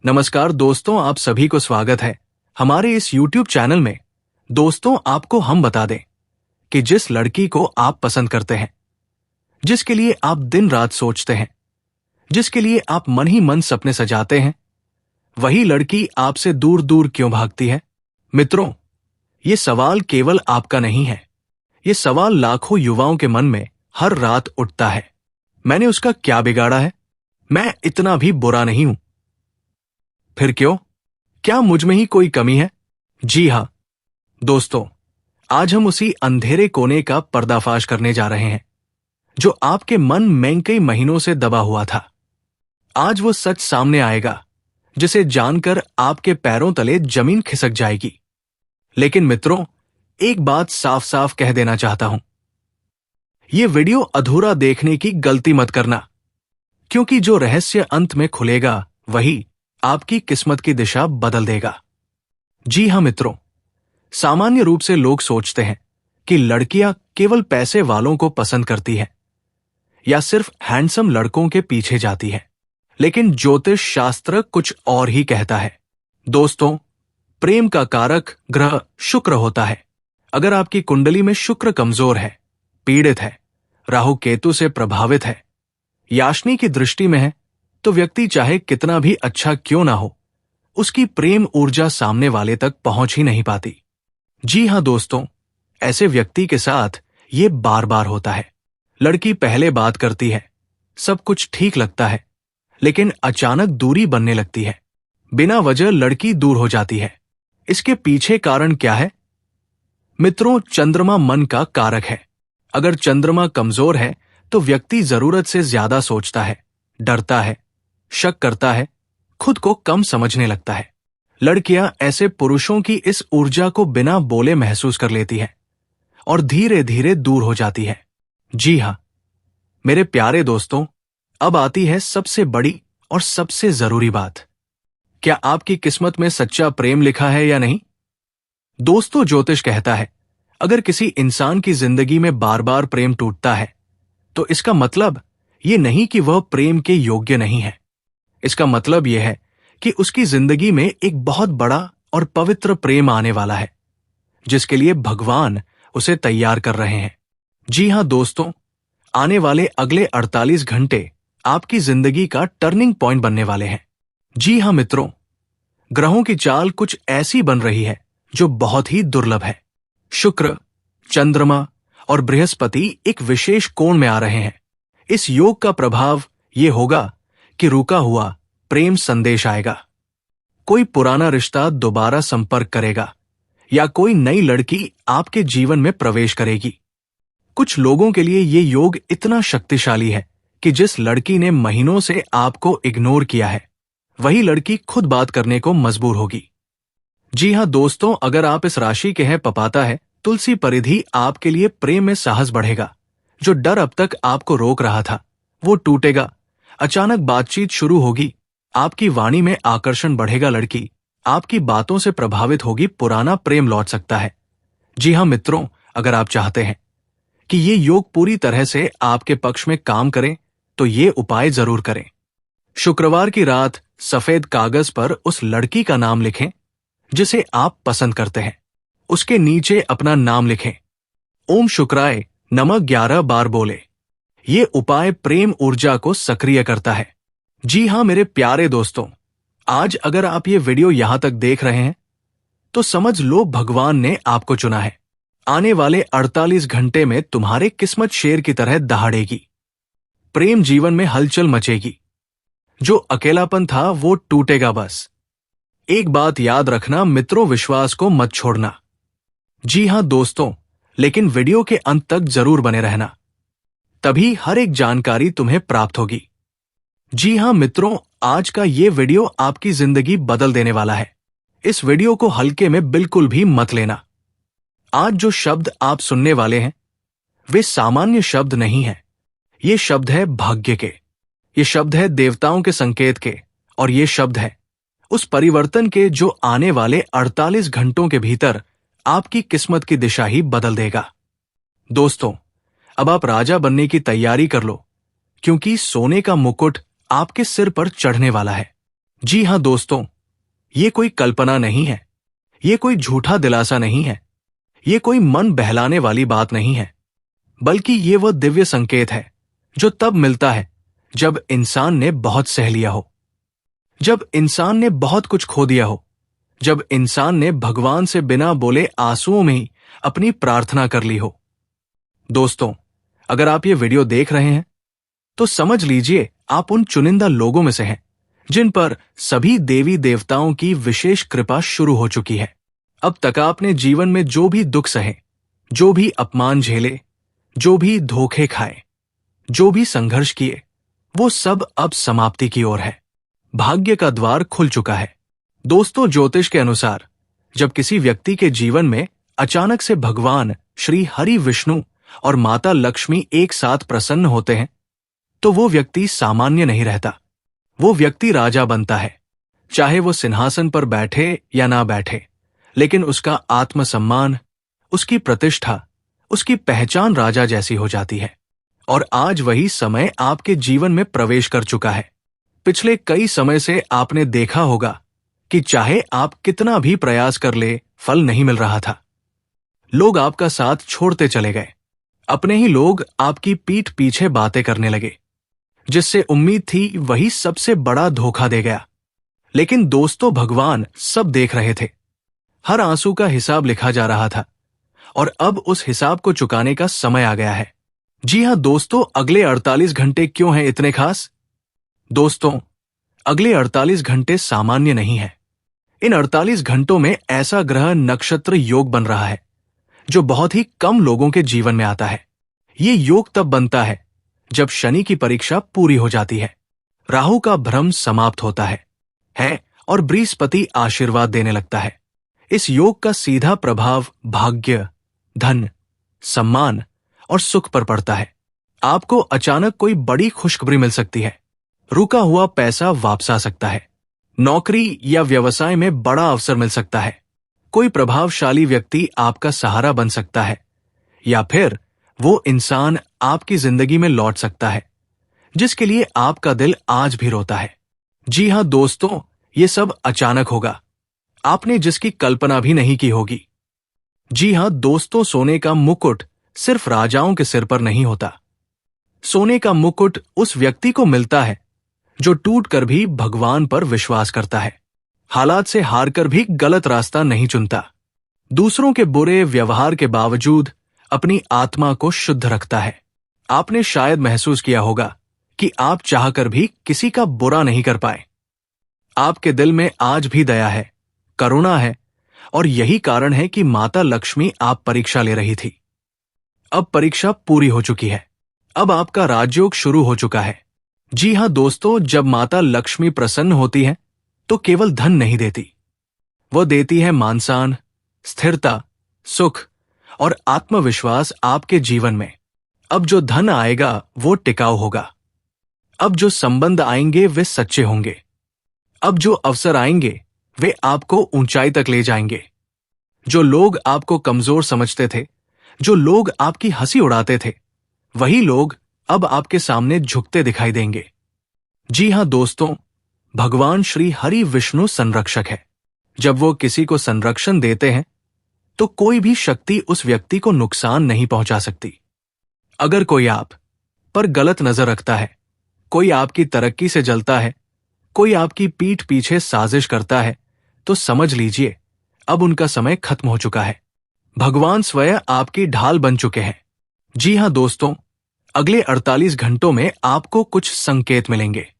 नमस्कार दोस्तों, आप सभी को स्वागत है हमारे इस YouTube चैनल में। दोस्तों, आपको हम बता दें कि जिस लड़की को आप पसंद करते हैं, जिसके लिए आप दिन रात सोचते हैं, जिसके लिए आप मन ही मन सपने सजाते हैं, वही लड़की आपसे दूर दूर क्यों भागती है? मित्रों, ये सवाल केवल आपका नहीं है। ये सवाल लाखों युवाओं के मन में हर रात उठता है। मैंने उसका क्या बिगाड़ा है? मैं इतना भी बुरा नहीं हूं। फिर क्यों? क्या मुझ में ही कोई कमी है? जी हां दोस्तों, आज हम उसी अंधेरे कोने का पर्दाफाश करने जा रहे हैं जो आपके मन में कई महीनों से दबा हुआ था। आज वो सच सामने आएगा जिसे जानकर आपके पैरों तले जमीन खिसक जाएगी। लेकिन मित्रों, एक बात साफ साफ कह देना चाहता हूं, ये वीडियो अधूरा देखने की गलती मत करना, क्योंकि जो रहस्य अंत में खुलेगा वही आपकी किस्मत की दिशा बदल देगा। जी हां मित्रों, सामान्य रूप से लोग सोचते हैं कि लड़कियां केवल पैसे वालों को पसंद करती हैं या सिर्फ हैंडसम लड़कों के पीछे जाती है। लेकिन ज्योतिष शास्त्र कुछ और ही कहता है। दोस्तों, प्रेम का कारक ग्रह शुक्र होता है। अगर आपकी कुंडली में शुक्र कमजोर है, पीड़ित है, राहु केतु से प्रभावित है, याशनी की दृष्टि में है, तो व्यक्ति चाहे कितना भी अच्छा क्यों ना हो, उसकी प्रेम ऊर्जा सामने वाले तक पहुंच ही नहीं पाती। जी हां दोस्तों, ऐसे व्यक्ति के साथ ये बार बार होता है। लड़की पहले बात करती है, सब कुछ ठीक लगता है, लेकिन अचानक दूरी बनने लगती है। बिना वजह लड़की दूर हो जाती है। इसके पीछे कारण क्या है? मित्रों, चंद्रमा मन का कारक है। अगर चंद्रमा कमजोर है तो व्यक्ति जरूरत से ज्यादा सोचता है, डरता है, शक करता है, खुद को कम समझने लगता है। लड़कियां ऐसे पुरुषों की इस ऊर्जा को बिना बोले महसूस कर लेती है और धीरे धीरे दूर हो जाती है। जी हां मेरे प्यारे दोस्तों, अब आती है सबसे बड़ी और सबसे जरूरी बात। क्या आपकी किस्मत में सच्चा प्रेम लिखा है या नहीं? दोस्तों, ज्योतिष कहता है, अगर किसी इंसान की जिंदगी में बार बार प्रेम टूटता है तो इसका मतलब ये नहीं कि वह प्रेम के योग्य नहीं है। इसका मतलब यह है कि उसकी जिंदगी में एक बहुत बड़ा और पवित्र प्रेम आने वाला है, जिसके लिए भगवान उसे तैयार कर रहे हैं। जी हां दोस्तों, आने वाले अगले 48 घंटे आपकी जिंदगी का टर्निंग पॉइंट बनने वाले हैं। जी हां मित्रों, ग्रहों की चाल कुछ ऐसी बन रही है जो बहुत ही दुर्लभ है। शुक्र, चंद्रमा और बृहस्पति एक विशेष कोण में आ रहे हैं। इस योग का प्रभाव यह होगा कि रुका हुआ प्रेम संदेश आएगा। कोई पुराना रिश्ता दोबारा संपर्क करेगा या कोई नई लड़की आपके जीवन में प्रवेश करेगी। कुछ लोगों के लिए ये योग इतना शक्तिशाली है कि जिस लड़की ने महीनों से आपको इग्नोर किया है, वही लड़की खुद बात करने को मजबूर होगी। जी हां दोस्तों, अगर आप इस राशि के हैं पपाता है, तुलसी परिधि आपके लिए प्रेम में साहस बढ़ेगा। जो डर अब तक आपको रोक रहा था वो टूटेगा। अचानक बातचीत शुरू होगी, आपकी वाणी में आकर्षण बढ़ेगा। लड़की आपकी बातों से प्रभावित होगी, पुराना प्रेम लौट सकता है। जी हां मित्रों, अगर आप चाहते हैं कि ये योग पूरी तरह से आपके पक्ष में काम करें तो ये उपाय जरूर करें। शुक्रवार की रात सफेद कागज पर उस लड़की का नाम लिखें जिसे आप पसंद करते हैं। उसके नीचे अपना नाम लिखें। ओम शुक्राय नमः 11 बार बोले। ये उपाय प्रेम ऊर्जा को सक्रिय करता है। जी हां मेरे प्यारे दोस्तों, आज अगर आप ये वीडियो यहां तक देख रहे हैं तो समझ लो भगवान ने आपको चुना है। आने वाले 48 घंटे में तुम्हारे किस्मत शेर की तरह दहाड़ेगी। प्रेम जीवन में हलचल मचेगी। जो अकेलापन था वो टूटेगा। बस एक बात याद रखना मित्रों, विश्वास को मत छोड़ना। जी हां दोस्तों, लेकिन वीडियो के अंत तक जरूर बने रहना, तभी हर एक जानकारी तुम्हें प्राप्त होगी। जी हां मित्रों, आज का ये वीडियो आपकी जिंदगी बदल देने वाला है। इस वीडियो को हल्के में बिल्कुल भी मत लेना। आज जो शब्द आप सुनने वाले हैं वे सामान्य शब्द नहीं हैं। ये शब्द है भाग्य के, ये शब्द है देवताओं के संकेत के, और ये शब्द है उस परिवर्तन के जो आने वाले 48 घंटों के भीतर आपकी किस्मत की दिशा ही बदल देगा। दोस्तों, अब आप राजा बनने की तैयारी कर लो, क्योंकि सोने का मुकुट आपके सिर पर चढ़ने वाला है। जी हाँ दोस्तों, ये कोई कल्पना नहीं है, ये कोई झूठा दिलासा नहीं है, ये कोई मन बहलाने वाली बात नहीं है, बल्कि ये वह दिव्य संकेत है जो तब मिलता है जब इंसान ने बहुत सह लिया हो, जब इंसान ने बहुत कुछ खो दिया हो, जब इंसान ने भगवान से बिना बोले आंसुओं में ही अपनी प्रार्थना कर ली हो। दोस्तों, अगर आप ये वीडियो देख रहे हैं तो समझ लीजिए आप उन चुनिंदा लोगों में से हैं जिन पर सभी देवी देवताओं की विशेष कृपा शुरू हो चुकी है। अब तक आपने जीवन में जो भी दुख सहे, जो भी अपमान झेले, जो भी धोखे खाए, जो भी संघर्ष किए, वो सब अब समाप्ति की ओर है। भाग्य का द्वार खुल चुका है। दोस्तों, ज्योतिष के अनुसार जब किसी व्यक्ति के जीवन में अचानक से भगवान श्री हरि विष्णु और माता लक्ष्मी एक साथ प्रसन्न होते हैं तो वो व्यक्ति सामान्य नहीं रहता, वो व्यक्ति राजा बनता है। चाहे वो सिंहासन पर बैठे या ना बैठे, लेकिन उसका आत्मसम्मान, उसकी प्रतिष्ठा, उसकी पहचान राजा जैसी हो जाती है। और आज वही समय आपके जीवन में प्रवेश कर चुका है। पिछले कई समय से आपने देखा होगा कि चाहे आप कितना भी प्रयास कर ले, फल नहीं मिल रहा था। लोग आपका साथ छोड़ते चले गए, अपने ही लोग आपकी पीठ पीछे बातें करने लगे, जिससे उम्मीद थी वही सबसे बड़ा धोखा दे गया। लेकिन दोस्तों, भगवान सब देख रहे थे, हर आंसू का हिसाब लिखा जा रहा था और अब उस हिसाब को चुकाने का समय आ गया है। जी हां दोस्तों, अगले 48 घंटे क्यों हैं इतने खास? दोस्तों, अगले 48 घंटे सामान्य नहीं है। इन 48 घंटों में ऐसा ग्रह नक्षत्र योग बन रहा है जो बहुत ही कम लोगों के जीवन में आता है। ये योग तब बनता है जब शनि की परीक्षा पूरी हो जाती है, राहु का भ्रम समाप्त होता है और बृहस्पति आशीर्वाद देने लगता है। इस योग का सीधा प्रभाव भाग्य, धन, सम्मान और सुख पर पड़ता है। आपको अचानक कोई बड़ी खुशखबरी मिल सकती है, रुका हुआ पैसा वापस आ सकता है, नौकरी या व्यवसाय में बड़ा अवसर मिल सकता है, कोई प्रभावशाली व्यक्ति आपका सहारा बन सकता है, या फिर वो इंसान आपकी जिंदगी में लौट सकता है जिसके लिए आपका दिल आज भी रोता है। जी हां दोस्तों, ये सब अचानक होगा, आपने जिसकी कल्पना भी नहीं की होगी। जी हां दोस्तों, सोने का मुकुट सिर्फ राजाओं के सिर पर नहीं होता। सोने का मुकुट उस व्यक्ति को मिलता है जो टूटकर भी भगवान पर विश्वास करता है, हालात से हारकर भी गलत रास्ता नहीं चुनता, दूसरों के बुरे व्यवहार के बावजूद अपनी आत्मा को शुद्ध रखता है। आपने शायद महसूस किया होगा कि आप चाहकर भी किसी का बुरा नहीं कर पाए। आपके दिल में आज भी दया है, करुणा है, और यही कारण है कि माता लक्ष्मी आप परीक्षा ले रही थी। अब परीक्षा पूरी हो चुकी है, अब आपका राजयोग शुरू हो चुका है। जी हां दोस्तों, जब माता लक्ष्मी प्रसन्न होती है तो केवल धन नहीं देती, वो देती है मान-सम्मान, स्थिरता, सुख और आत्मविश्वास आपके जीवन में। अब जो धन आएगा वो टिकाऊ होगा, अब जो संबंध आएंगे वे सच्चे होंगे, अब जो अवसर आएंगे वे आपको ऊंचाई तक ले जाएंगे। जो लोग आपको कमजोर समझते थे, जो लोग आपकी हंसी उड़ाते थे, वही लोग अब आपके सामने झुकते दिखाई देंगे। जी हां दोस्तों, भगवान श्री हरि विष्णु संरक्षक है। जब वो किसी को संरक्षण देते हैं तो कोई भी शक्ति उस व्यक्ति को नुकसान नहीं पहुंचा सकती। अगर कोई आप पर गलत नजर रखता है, कोई आपकी तरक्की से जलता है, कोई आपकी पीठ पीछे साजिश करता है, तो समझ लीजिए अब उनका समय खत्म हो चुका है। भगवान स्वयं आपकी ढाल बन चुके हैं। जी हां दोस्तों, अगले 48 घंटों में आपको कुछ संकेत मिलेंगे।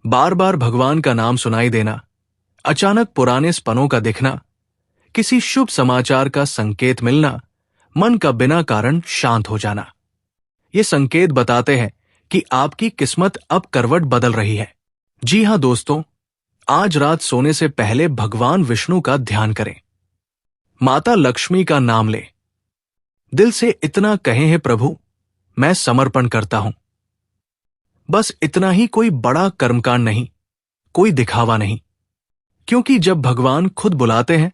बार बार भगवान का नाम सुनाई देना, अचानक पुराने सपनों का दिखना, किसी शुभ समाचार का संकेत मिलना, मन का बिना कारण शांत हो जाना। ये संकेत बताते हैं कि आपकी किस्मत अब करवट बदल रही है। जी हां दोस्तों, आज रात सोने से पहले भगवान विष्णु का ध्यान करें, माता लक्ष्मी का नाम लें, दिल से इतना कहें, हे प्रभु मैं समर्पण करता हूं। बस इतना ही, कोई बड़ा कर्मकांड नहीं, कोई दिखावा नहीं, क्योंकि जब भगवान खुद बुलाते हैं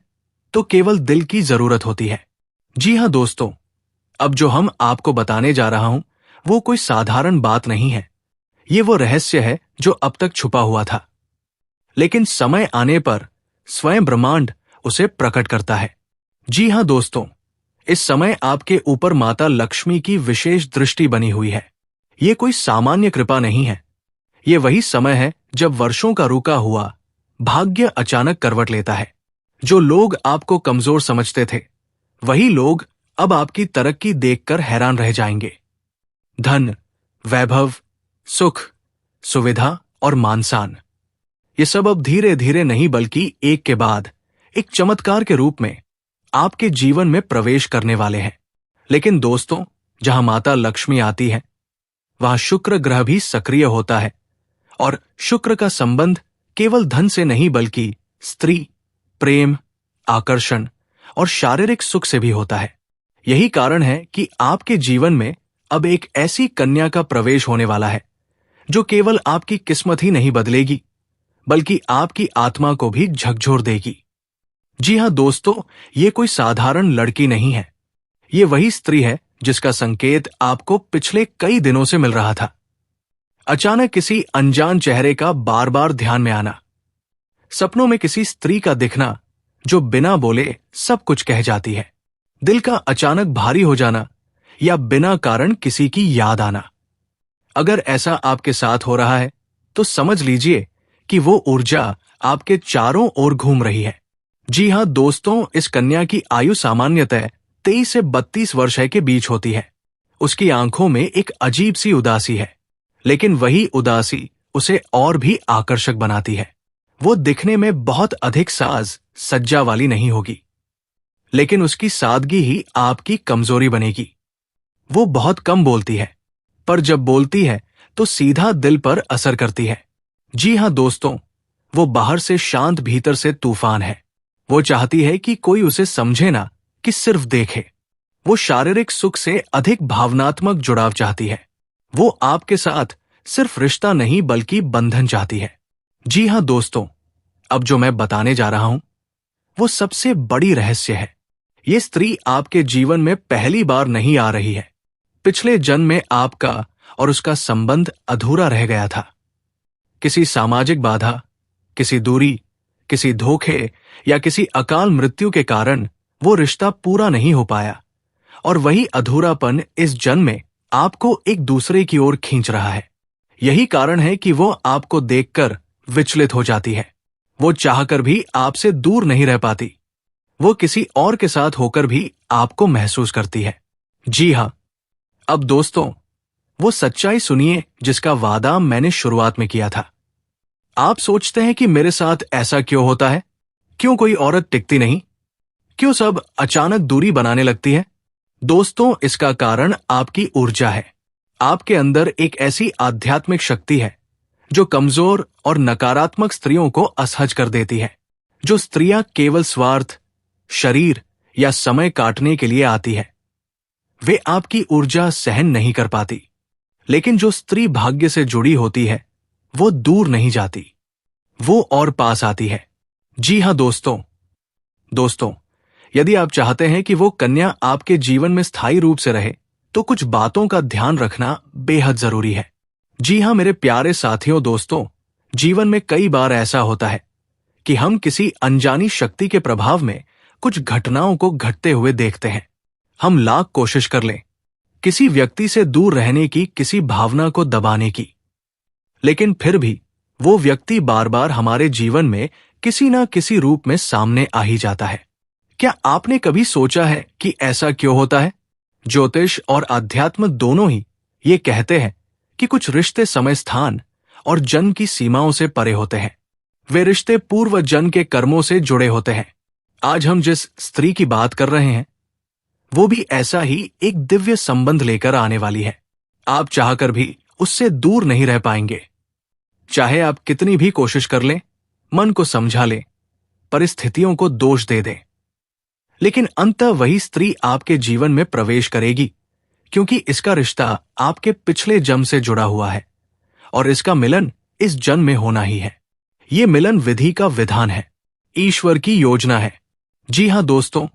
तो केवल दिल की जरूरत होती है। जी हां दोस्तों, अब जो हम आपको बताने जा रहा हूं वो कोई साधारण बात नहीं है, ये वो रहस्य है जो अब तक छुपा हुआ था। लेकिन समय आने पर स्वयं ब्रह्मांड उसे प्रकट करता है। जी हां दोस्तों, इस समय आपके ऊपर माता लक्ष्मी की विशेष दृष्टि बनी हुई है। ये कोई सामान्य कृपा नहीं है। ये वही समय है जब वर्षों का रुका हुआ भाग्य अचानक करवट लेता है। जो लोग आपको कमजोर समझते थे, वही लोग अब आपकी तरक्की देखकर हैरान रह जाएंगे। धन, वैभव, सुख, सुविधा और मानसान, ये सब अब धीरे धीरे नहीं बल्कि एक के बाद एक चमत्कार के रूप में आपके जीवन में प्रवेश करने वाले हैं। लेकिन दोस्तों, जहां माता लक्ष्मी आती है, वहां शुक्र ग्रह भी सक्रिय होता है। और शुक्र का संबंध केवल धन से नहीं बल्कि स्त्री, प्रेम, आकर्षण और शारीरिक सुख से भी होता है। यही कारण है कि आपके जीवन में अब एक ऐसी कन्या का प्रवेश होने वाला है जो केवल आपकी किस्मत ही नहीं बदलेगी, बल्कि आपकी आत्मा को भी झकझोर देगी। जी हां दोस्तों, ये कोई साधारण लड़की नहीं है। ये वही स्त्री है जिसका संकेत आपको पिछले कई दिनों से मिल रहा था। अचानक किसी अनजान चेहरे का बार बार ध्यान में आना, सपनों में किसी स्त्री का दिखना जो बिना बोले सब कुछ कह जाती है, दिल का अचानक भारी हो जाना या बिना कारण किसी की याद आना। अगर ऐसा आपके साथ हो रहा है तो समझ लीजिए कि वो ऊर्जा आपके चारों ओर घूम रही है। जी हां दोस्तों, इस कन्या की आयु सामान्यतः 23 से 32 वर्ष के बीच होती है। उसकी आंखों में एक अजीब सी उदासी है, लेकिन वही उदासी उसे और भी आकर्षक बनाती है। वो दिखने में बहुत अधिक साज सज्जा वाली नहीं होगी, लेकिन उसकी सादगी ही आपकी कमजोरी बनेगी। वो बहुत कम बोलती है, पर जब बोलती है तो सीधा दिल पर असर करती है। जी हां दोस्तों, वो बाहर से शांत, भीतर से तूफान है। वो चाहती है कि कोई उसे समझे ना, कि सिर्फ देखे। वो शारीरिक सुख से अधिक भावनात्मक जुड़ाव चाहती है। वो आपके साथ सिर्फ रिश्ता नहीं बल्कि बंधन चाहती है। जी हां दोस्तों, अब जो मैं बताने जा रहा हूं वो सबसे बड़ी रहस्य है। ये स्त्री आपके जीवन में पहली बार नहीं आ रही है। पिछले जन्म में आपका और उसका संबंध अधूरा रह गया था। किसी सामाजिक बाधा, किसी दूरी, किसी धोखे या किसी अकाल मृत्यु के कारण वो रिश्ता पूरा नहीं हो पाया, और वही अधूरापन इस जन्म में आपको एक दूसरे की ओर खींच रहा है। यही कारण है कि वो आपको देखकर विचलित हो जाती है। वो चाहकर भी आपसे दूर नहीं रह पाती। वो किसी और के साथ होकर भी आपको महसूस करती है। जी हां, अब दोस्तों, वो सच्चाई सुनिए जिसका वादा मैंने शुरुआत में किया था। आप सोचते हैं कि मेरे साथ ऐसा क्यों होता है? क्यों कोई औरत टिकती नहीं? क्यों सब अचानक दूरी बनाने लगती है? दोस्तों, इसका कारण आपकी ऊर्जा है। आपके अंदर एक ऐसी आध्यात्मिक शक्ति है जो कमजोर और नकारात्मक स्त्रियों को असहज कर देती है। जो स्त्रियां केवल स्वार्थ, शरीर या समय काटने के लिए आती है, वे आपकी ऊर्जा सहन नहीं कर पाती। लेकिन जो स्त्री भाग्य से जुड़ी होती है, वो दूर नहीं जाती, वो और पास आती है। जी हां दोस्तों, यदि आप चाहते हैं कि वो कन्या आपके जीवन में स्थायी रूप से रहे, तो कुछ बातों का ध्यान रखना बेहद जरूरी है। जी हां मेरे प्यारे साथियों, दोस्तों, जीवन में कई बार ऐसा होता है कि हम किसी अनजानी शक्ति के प्रभाव में कुछ घटनाओं को घटते हुए देखते हैं। हम लाख कोशिश कर लें किसी व्यक्ति से दूर रहने की, किसी भावना को दबाने की, लेकिन फिर भी वो व्यक्ति बार बार हमारे जीवन में किसी ना किसी रूप में सामने आ ही जाता है। क्या आपने कभी सोचा है कि ऐसा क्यों होता है? ज्योतिष और अध्यात्म दोनों ही ये कहते हैं कि कुछ रिश्ते समय, स्थान और जन्म की सीमाओं से परे होते हैं। वे रिश्ते पूर्व जन्म के कर्मों से जुड़े होते हैं। आज हम जिस स्त्री की बात कर रहे हैं, वो भी ऐसा ही एक दिव्य संबंध लेकर आने वाली है। आप चाहकर भी उससे दूर नहीं रह पाएंगे। चाहे आप कितनी भी कोशिश कर लें, मन को समझा लें, परिस्थितियों को दोष दे दें, लेकिन अंततः वही स्त्री आपके जीवन में प्रवेश करेगी, क्योंकि इसका रिश्ता आपके पिछले जन्म से जुड़ा हुआ है और इसका मिलन इस जन्म में होना ही है। ये मिलन विधि का विधान है, ईश्वर की योजना है। जी हां दोस्तों,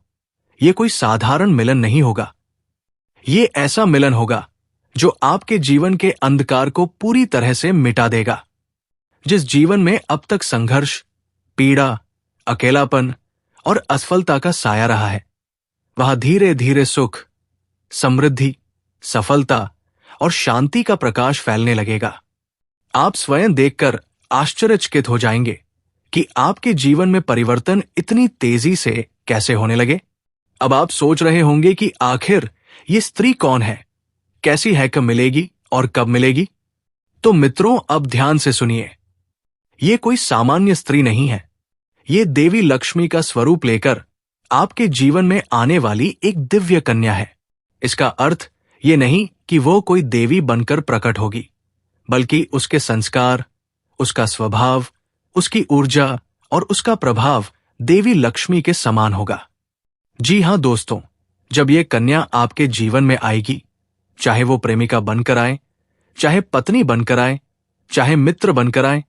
ये कोई साधारण मिलन नहीं होगा। ये ऐसा मिलन होगा जो आपके जीवन के अंधकार को पूरी तरह से मिटा देगा। जिस जीवन में अब तक संघर्ष, पीड़ा, अकेलापन और असफलता का साया रहा है, वहां धीरे धीरे सुख, समृद्धि, सफलता और शांति का प्रकाश फैलने लगेगा। आप स्वयं देखकर आश्चर्यचकित हो जाएंगे कि आपके जीवन में परिवर्तन इतनी तेजी से कैसे होने लगे। अब आप सोच रहे होंगे कि आखिर ये स्त्री कौन है, कैसी है, कब मिलेगी और कब मिलेगी। तो मित्रों, अब ध्यान से सुनिए। ये कोई सामान्य स्त्री नहीं है। ये देवी लक्ष्मी का स्वरूप लेकर आपके जीवन में आने वाली एक दिव्य कन्या है। इसका अर्थ ये नहीं कि वो कोई देवी बनकर प्रकट होगी, बल्कि उसके संस्कार, उसका स्वभाव, उसकी ऊर्जा और उसका प्रभाव देवी लक्ष्मी के समान होगा। जी हां दोस्तों, जब ये कन्या आपके जीवन में आएगी, चाहे वो प्रेमिका बनकर आए, चाहे पत्नी बनकर आए, चाहे मित्र बनकर आए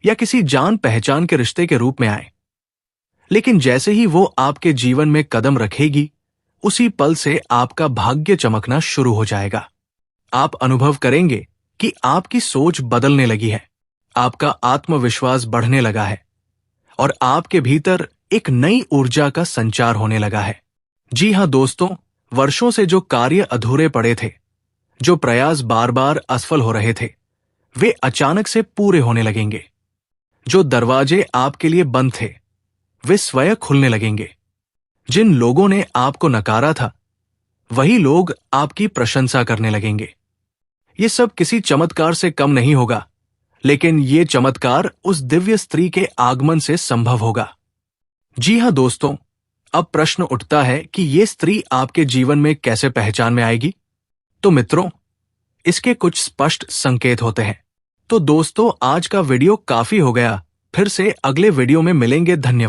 या किसी जान पहचान के रिश्ते के रूप में आए, लेकिन जैसे ही वो आपके जीवन में कदम रखेगी, उसी पल से आपका भाग्य चमकना शुरू हो जाएगा। आप अनुभव करेंगे कि आपकी सोच बदलने लगी है, आपका आत्मविश्वास बढ़ने लगा है और आपके भीतर एक नई ऊर्जा का संचार होने लगा है। जी हां दोस्तों, वर्षों से जो कार्य अधूरे पड़े थे, जो प्रयास बार बार असफल हो रहे थे, वे अचानक से पूरे होने लगेंगे। जो दरवाजे आपके लिए बंद थे, वे स्वयं खुलने लगेंगे। जिन लोगों ने आपको नकारा था, वही लोग आपकी प्रशंसा करने लगेंगे। ये सब किसी चमत्कार से कम नहीं होगा, लेकिन ये चमत्कार उस दिव्य स्त्री के आगमन से संभव होगा। जी हां दोस्तों, अब प्रश्न उठता है कि ये स्त्री आपके जीवन में कैसे पहचान में आएगी। तो मित्रों, इसके कुछ स्पष्ट संकेत होते हैं। तो दोस्तों, आज का वीडियो काफी हो गया। फिर से अगले वीडियो में मिलेंगे। धन्यवाद।